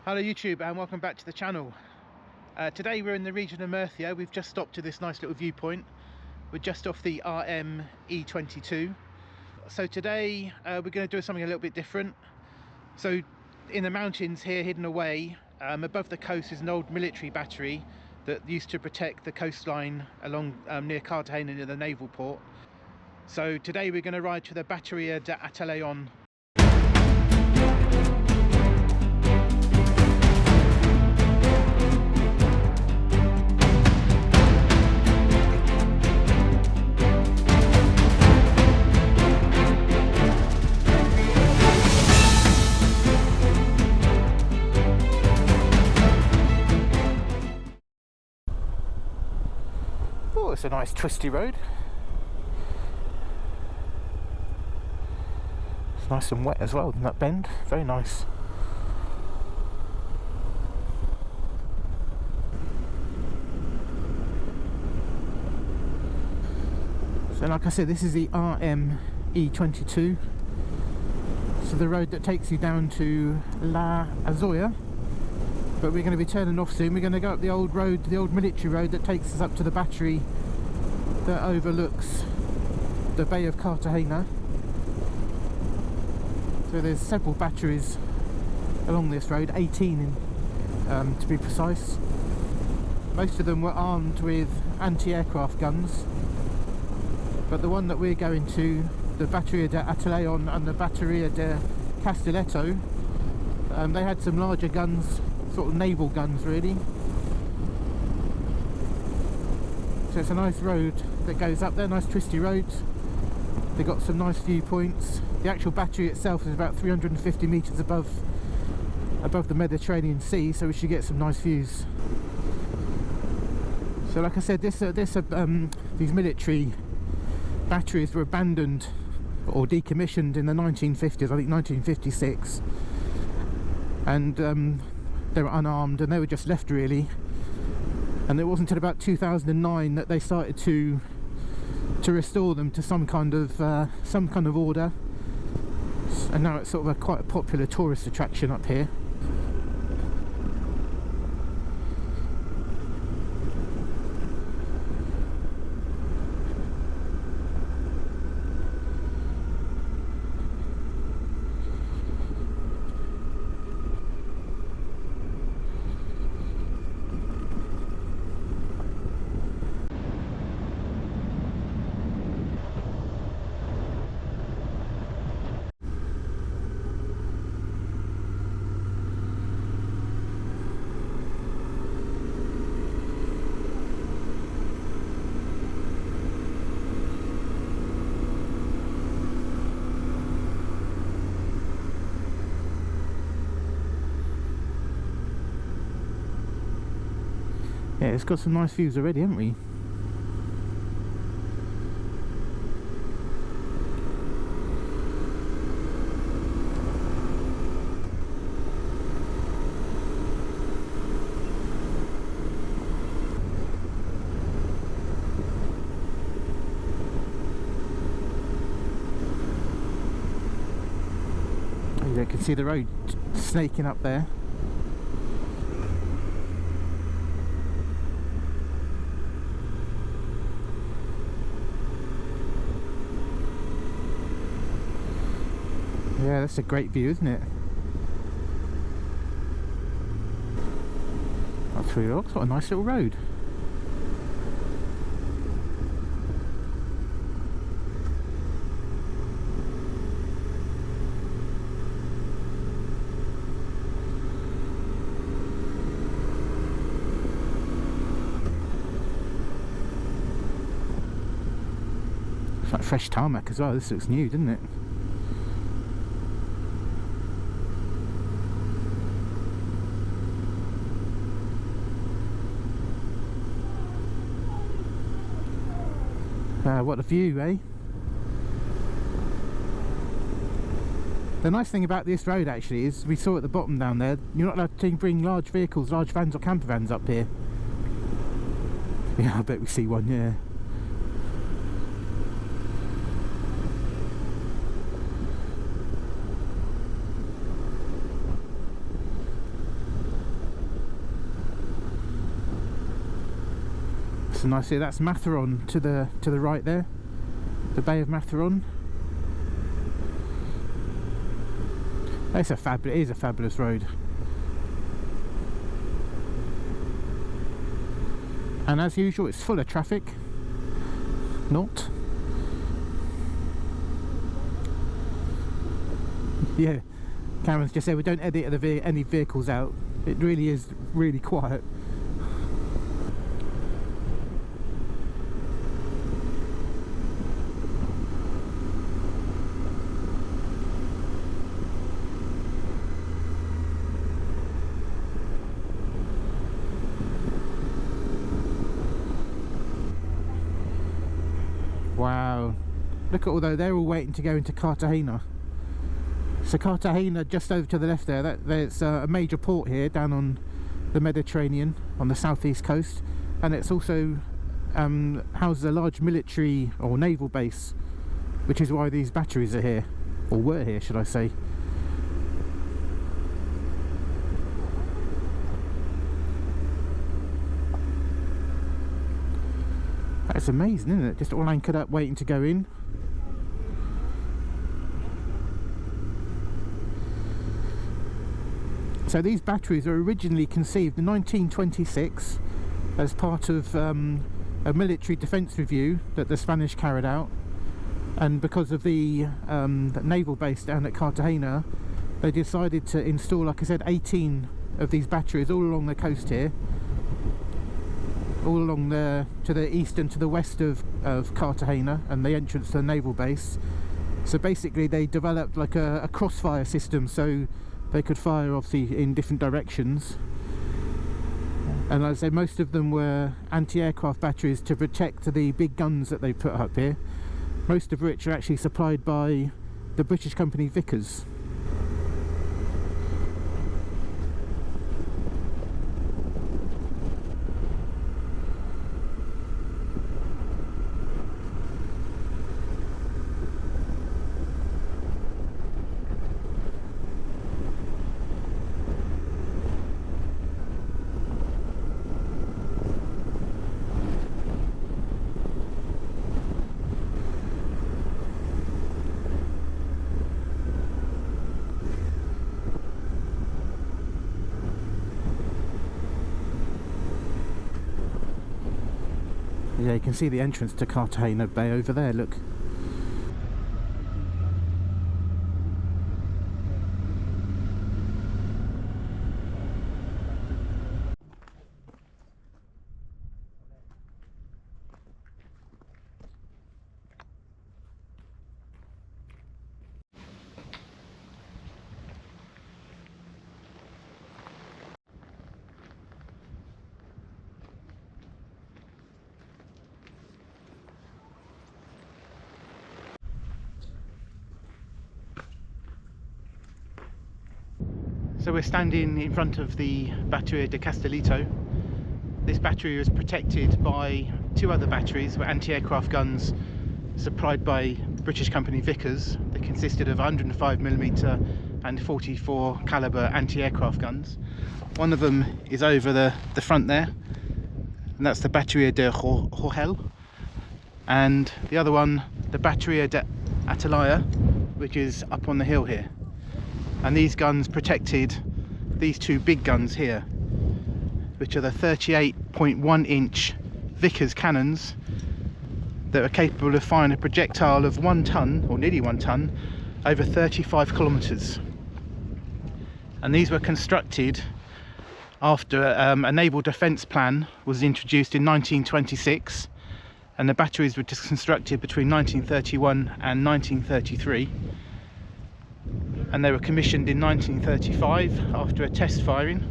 Hello YouTube and welcome back to the channel. Today we're in the region of Murcia. We've just stopped to this nice little viewpoint. We're just off the RM E22. So today we're going to do something a little bit different. So in the mountains here, hidden away, above the coast is an old military battery that used to protect the coastline along near Cartagena near the naval port. So today we're going to ride to the Bateria del Atalayón. Oh, it's a nice twisty road. It's nice and wet as well in that bend. Very nice. So like I said, this is the RM E22. So the road that takes you down to La Azoya. But we're going to be turning off soon. We're going to go up the old road, the old military road that takes us up to the battery that overlooks the Bay of Cartagena. So there's several batteries along this road, 18 to be precise. Most of them were armed with anti-aircraft guns, but the one that we're going to, the Bateria del Atalayón and the Bateria del Castelletto, they had some larger guns, sort of naval guns really. So it's a nice road that goes up there, nice twisty road. They've got some nice viewpoints. The actual battery itself is about 350 metres above the Mediterranean Sea, so we should get some nice views. So like I said, these military batteries were abandoned or decommissioned in the 1950s, I think 1956, and they were unarmed and they were just left really. And it wasn't until about 2009 that they started to restore them to some kind of order, and now it's sort of quite a popular tourist attraction up here. Yeah, it's got some nice views already, haven't we? You can see the road snaking up there. Yeah, that's a great view, isn't it? That's really looks what a nice little road. It's like fresh tarmac as well. This looks new, doesn't it? What a view, eh? The nice thing about this road actually is, we saw at the bottom down there, you're not allowed to bring large vehicles, large vans or camper vans up here. Yeah, I bet we see one, yeah. some nice here. That's Matheron to the right there, the Bay of Matheron. It is a fabulous road. And as usual, it's full of traffic. Not. Yeah, Cameron's just said we don't edit any vehicles out. It really is really quiet. Wow, look at although they're all waiting to go into Cartagena. So Cartagena, just over to the left there, there's a major port here down on the Mediterranean on the southeast coast, and it's also houses a large military or naval base, which is why these batteries are here, or were here should I say. That's amazing, isn't it? Just all anchored up waiting to go in. So these batteries were originally conceived in 1926 as part of a military defence review that the Spanish carried out, and because of the naval base down at Cartagena, they decided to install, like I said, 18 of these batteries all along the coast here, all along to the east and to the west of Cartagena and the entrance to the naval base. So basically they developed like a crossfire system, so they could fire obviously in different directions. And like I say, most of them were anti-aircraft batteries to protect the big guns that they put up here, most of which are actually supplied by the British company Vickers. Yeah, you can see the entrance to Cartagena Bay over there, look. So we're standing in front of the Bateria de Castellito. This battery was protected by two other batteries, were anti-aircraft guns supplied by British company Vickers. They consisted of 105mm and 44 caliber anti-aircraft guns. One of them is over the front there, and that's the Bateria del Atalayón, and the other one, the Bateria del Atalayón, which is up on the hill here. And these guns protected these two big guns here, which are the 38.1 inch Vickers cannons that are capable of firing a projectile of 1 ton, or nearly 1 ton, over 35 kilometres. And these were constructed after a naval defence plan was introduced in 1926, and the batteries were just constructed between 1931 and 1933. And they were commissioned in 1935 after a test firing.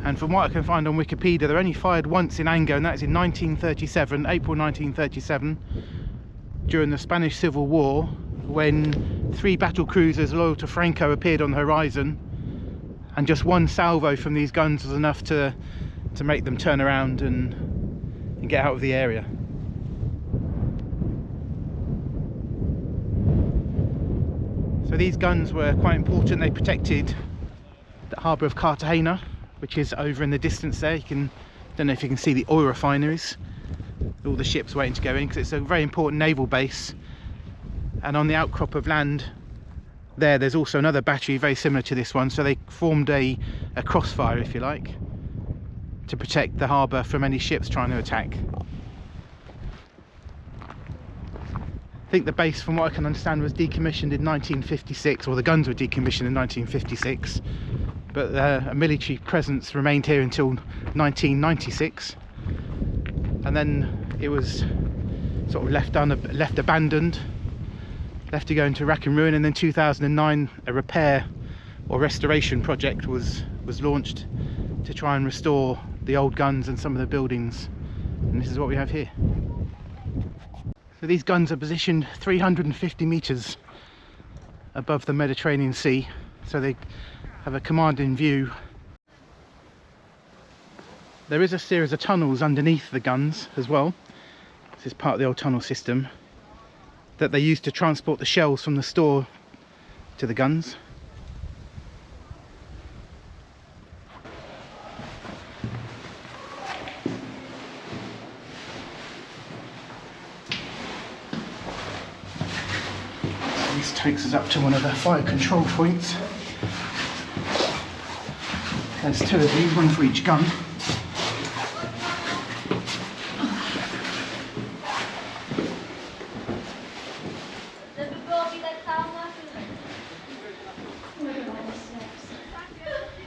And from what I can find on Wikipedia, they're only fired once in anger, and that's in 1937, April 1937, during the Spanish Civil War, when 3 battle cruisers loyal to Franco appeared on the horizon, and just one salvo from these guns was enough to make them turn around and get out of the area. So these guns were quite important. They protected the harbour of Cartagena, which is over in the distance there. You can Don't know if you can see the oil refineries, all the ships waiting to go in, because it's a very important naval base. And on the outcrop of land there's also another battery very similar to this one, so they formed a crossfire, if you like, to protect the harbour from any ships trying to attack. I think the base, from what I can understand, was decommissioned in 1956, or the guns were decommissioned in 1956, but a military presence remained here until 1996, and then it was sort of left abandoned, left to go into rack and ruin. And then 2009 a repair or restoration project was launched to try and restore the old guns and some of the buildings, and this is what we have here. So these guns are positioned 350 meters above the Mediterranean Sea, so they have a commanding view. There is a series of tunnels underneath the guns as well. This is part of the old tunnel system that they used to transport the shells from the store to the guns. This takes us up to one of the fire control points. There's two of these, one for each gun.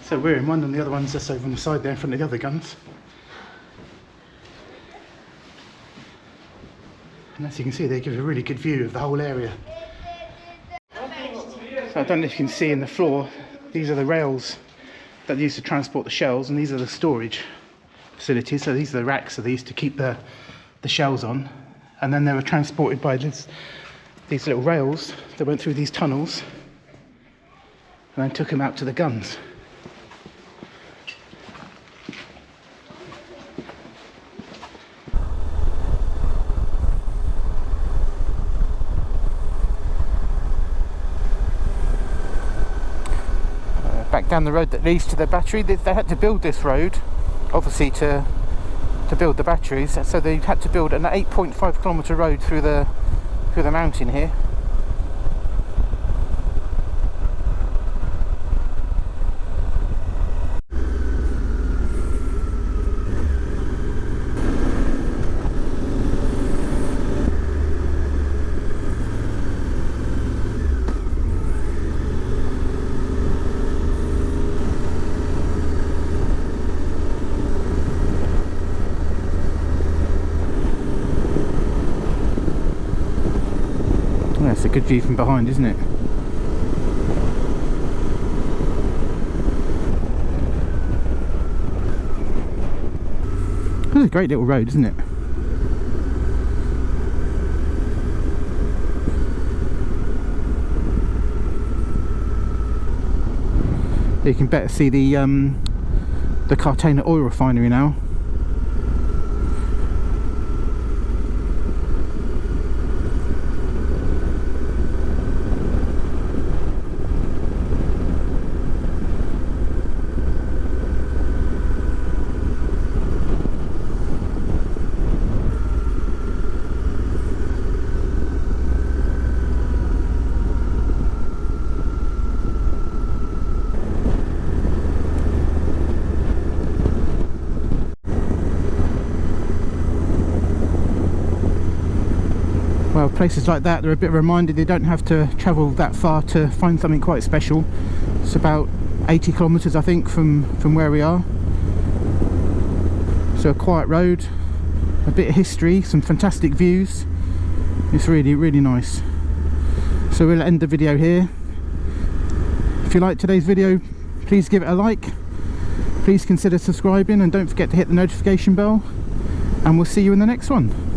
So we're in one, and the other one's just over on the side there in front of the other guns. And as you can see, they give a really good view of the whole area. So I don't know if you can see in the floor, these are the rails that they used to transport the shells, and these are the storage facilities. So these are the racks that they used to keep the shells on, and then they were transported by these little rails that went through these tunnels and then took them out to the guns. Back down the road that leads to the battery, they had to build this road, obviously to build the batteries, so they had to build an 8.5 kilometre road through the mountain here. It's a good view from behind, isn't it? It's a great little road, isn't it? You can better see the Cartagena oil refinery now. Well, places like that, they're a bit reminded they don't have to travel that far to find something quite special. It's about 80 kilometres I think from where we are. So a quiet road, a bit of history, some fantastic views. It's really, really nice. So we'll end the video here. If you liked today's video, please give it a like. Please consider subscribing and don't forget to hit the notification bell. And we'll see you in the next one.